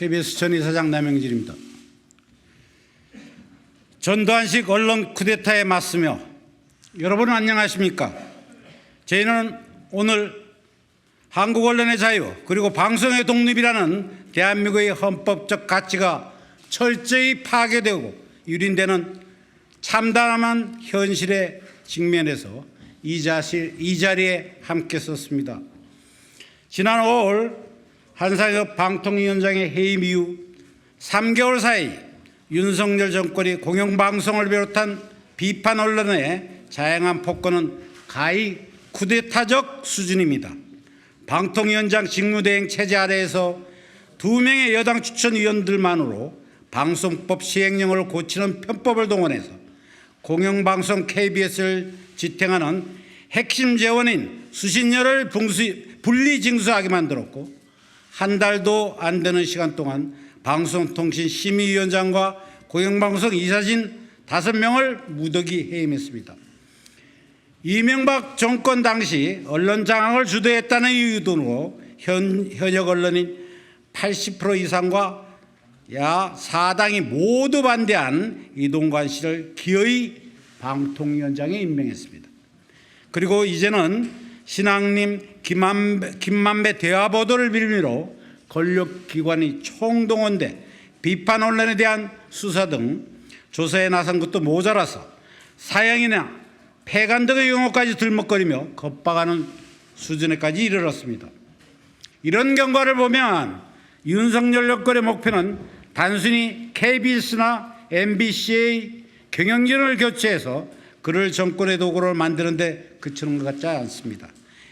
KBS 전 이사장 남영진입니다. 전두환식 언론 쿠데타에 맞서며 여러분 안녕하십니까? 저희는 오늘 한국 언론의 자유 그리고 방송의 독립이라는 대한민국의 헌법적 가치가 철저히 파괴되고 유린되는 참담한 현실에 직면해서 이 자리에 함께 섰습니다. 지난 5월 한상혁 방통위원장의 해임 이후 3개월 사이 윤석열 정권이 공영방송을 비롯한 비판 언론의 다양한 폭거는 가히 쿠데타적 수준입니다. 방통위원장 직무대행 체제 아래에서 2명의 여당 추천위원들만으로 방송법 시행령을 고치는 편법을 동원해서 공영방송 KBS를 지탱하는 핵심 재원인 수신료를 분리징수하게 만들었고 한 달도 안 되는 시간 동안 방송통신심의위원장과 공영방송 이사진 5명을 무더기 해임했습니다. 이명박 정권 당시 언론 장악을 주도했다는 이유로 현역 언론인 80% 이상과 야 4당이 모두 반대한 이동관 씨를 기어이 방통위원장에 임명했습니다. 그리고 이제는 신앙님 김만배 대화보도를 빌미로 권력기관이 총동원돼 비판 언론에 대한 수사 등 조사에 나선 것도 모자라서 사형이나 폐간 등의 용어까지 들먹거리며 겁박하는 수준에까지 이르렀습니다. 이런 경과를 보면 윤석열 정권의 목표는 단순히 KBS나 MBC의 경영진을 교체해서 그를 정권의 도구로 만드는 데 그치는 것 같지 않습니다.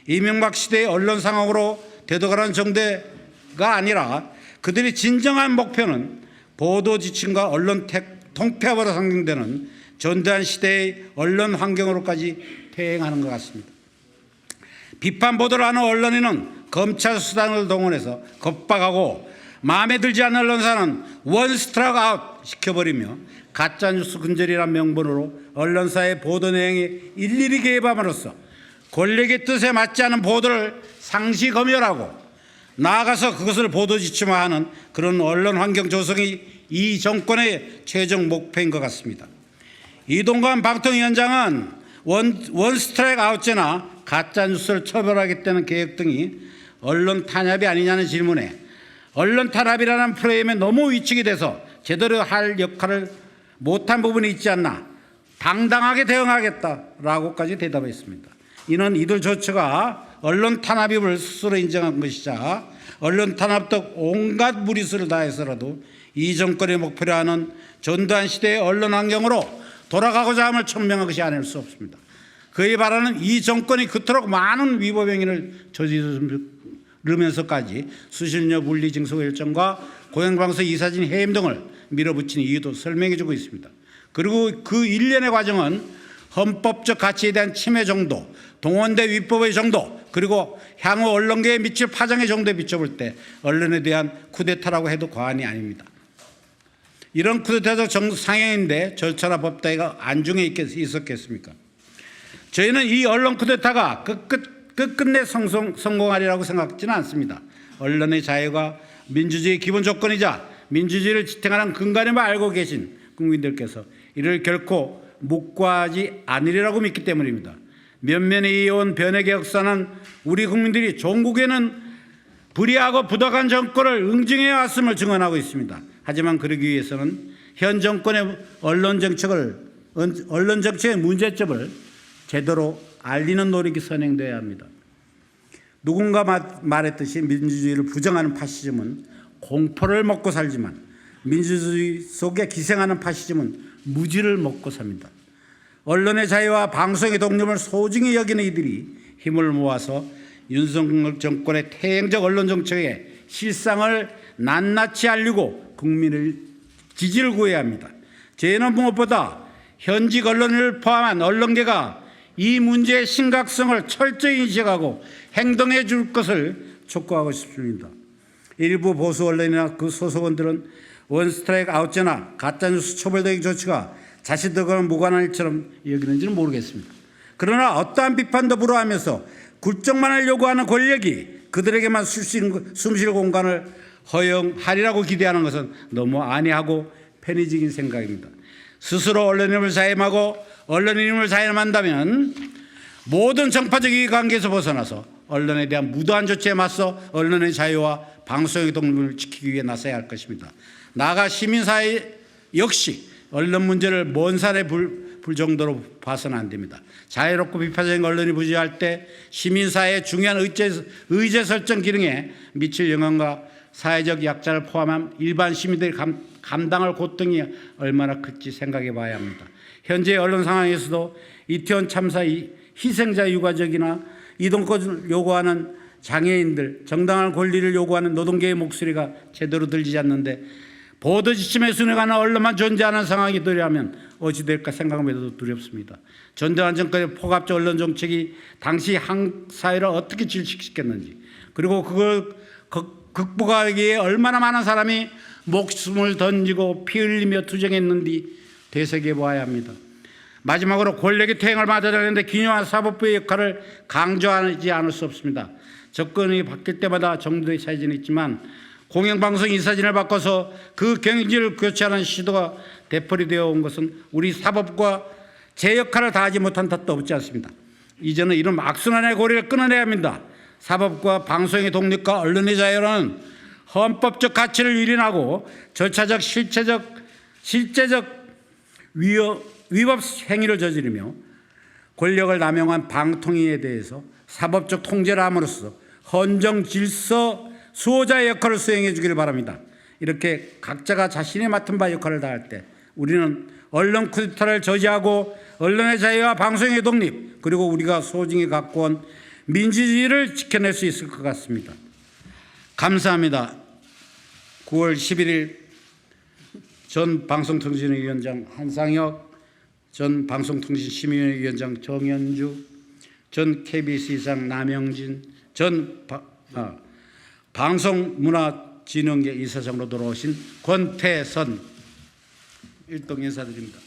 이명박 시대의 언론 상황으로 되돌아가는 정도가 아니라 그들의 진정한 목표는 보도 지침과 언론 통폐합으로 상징되는 전두환 시대의 언론 환경으로까지 퇴행하는 것 같습니다. 비판 보도를 하는 언론인은 검찰 수단을 동원해서 겁박하고 마음에 들지 않는 언론사는 원 스트라이크 아웃 시켜버리며 가짜뉴스 근절이라는 명분으로 언론사의 보도 내용에 일일이 개입함으로써 권력의 뜻에 맞지 않은 보도를 상시 검열하고 나아가서 그것을 보도 지침화하는 그런 언론 환경 조성이 이 정권의 최종 목표인 것 같습니다. 이동관 방통위원장은 원 스트라이크 아웃제나 가짜뉴스를 처벌하겠다는 계획 등이 언론 탄압이 아니냐는 질문에 언론 탄압이라는 프레임에 너무 위축이 돼서 제대로 할 역할을 못한 부분이 있지 않나 당당하게 대응하겠다라고까지 대답했습니다. 이는 이들 조처가 언론 탄압임을 스스로 인정한 것이자 언론 탄압 등 온갖 무리수를 다해서라도 이 정권의 목표로 하는 전두환 시대의 언론 환경으로 돌아가고자 함을 천명한 것이 아닐 수 없습니다. 그에 바라는 이 정권이 그토록 많은 위법 행위를 저지르면서까지 수신료 분리징수 결정과 공영방송 이사진 해임 등을 밀어붙인 이유도 설명해주고 있습니다. 그리고 그 일련의 과정은 헌법적 가치에 대한 침해 정도, 동원대 위법의 정도, 그리고 향후 언론계에 미칠 파장의 정도에 비춰볼 때 언론에 대한 쿠데타라고 해도 과언이 아닙니다. 이런 쿠데타적 상행인데 절차나 법 따위가 안중에 있었겠습니까? 저희는 이 언론 쿠데타가 끝끝내 성공하리라고 생각지는 않습니다. 언론의 자유가 민주주의의 기본 조건이자 민주주의를 지탱하는 근간임을 알고 계신 국민들께서 이를 결코 묵과하지 않으리라고 믿기 때문입니다. 면면에 이어온 변혁의 역사는 우리 국민들이 종국에는 불의하고 부당한 정권을 응징해 왔음을 증언하고 있습니다. 하지만 그러기 위해서는 현 정권의 언론 정책의 문제점을 제대로 알리는 노력이 선행되어야 합니다. 누군가 말했듯이 민주주의를 부정하는 파시즘은 공포를 먹고 살지만 민주주의 속에 기생하는 파시즘은 무지를 먹고 삽니다. 언론의 자유와 방송의 독립을 소중히 여기는 이들이 힘을 모아서 윤석열 정권의 퇴행적 언론 정책의 실상을 낱낱이 알리고 국민의 지지를 구해야 합니다. 저희는 무엇보다 현직 언론을 포함한 언론계가 이 문제의 심각성을 철저히 인식하고 행동해 줄 것을 촉구하고 싶습니다. 일부 보수 언론이나 그 소속원들은 원스트라이크 아웃제나 가짜뉴스 처벌 대응 조치가 자신들과는 무관한 일처럼 여기는지는 모르겠습니다. 그러나 어떠한 비판도 불허하면서 굴종만을 요구하는 권력이 그들에게만 숨 쉴 공간을 허용하리라고 기대하는 것은 너무 안이하고 편의적인 생각입니다. 스스로 언론인을 사임하고 언론인을 사임한다면 모든 정파적 이해관계에서 벗어나서 언론에 대한 무도한 조치에 맞서 언론의 자유와 방송의 독립을 지키기 위해 나서야 할 것입니다. 나아가 시민사회 역시 언론 문제를 먼 산에 불 정도로 봐서는 안 됩니다. 자유롭고 비판적인 언론이 부재할 때 시민사회의 중요한 의제 설정 기능에 미칠 영향과 사회적 약자를 포함한 일반 시민들이 감당할 고통이 얼마나 클지 생각해 봐야 합니다. 현재 언론 상황에서도 이태원 참사 희생자 유가족이나 이동권을 요구하는 장애인들, 정당한 권리를 요구하는 노동계의 목소리가 제대로 들리지 않는데 보도 지침에 순응하는 언론만 존재하는 상황이 되려면 어찌 될까 생각해도 두렵습니다. 전두환 정권의 포갑적 언론 정책이 당시 한국 사회를 어떻게 질식시켰는지, 그리고 그걸 극복하기 위해 얼마나 많은 사람이 목숨을 던지고 피 흘리며 투쟁했는지 되새겨 보아야 합니다. 마지막으로 권력의 퇴행을 맞아들였는데 기묘한 사법부의 역할을 강조하지 않을 수 없습니다. 정권이 바뀔 때마다 정도의 차이는 있지만 공영방송 인사진을 바꿔서 그 경질을 교체하는 시도가 되풀이되어 온 것은 우리 사법부가 제 역할을 다하지 못한 탓도 없지 않습니다. 이제는 이런 악순환의 고리를 끊어내야 합니다. 사법부가 방송의 독립과 언론의 자유라는 헌법적 가치를 유린하고 절차적 실제적 위법 행위를 저지르며 권력을 남용한 방통위에 대해서 사법적 통제를 함으로써 헌정 질서 수호자의 역할을 수행해 주기를 바랍니다. 이렇게 각자가 자신이 맡은 바 역할을 다할 때 우리는 언론 쿠데타를 저지하고 언론의 자유와 방송의 독립, 그리고 우리가 소중히 갖고 온 민주주의를 지켜낼 수 있을 것 같습니다. 감사합니다. 9월 11일 전 방송통신위원장 한상혁, 전 방송통신심의위원회 위원장 정현주, 전 KBS 이사 남영진, 전 방송문화진흥계 이사장으로 돌아오신 권태선 일동 인사드립니다.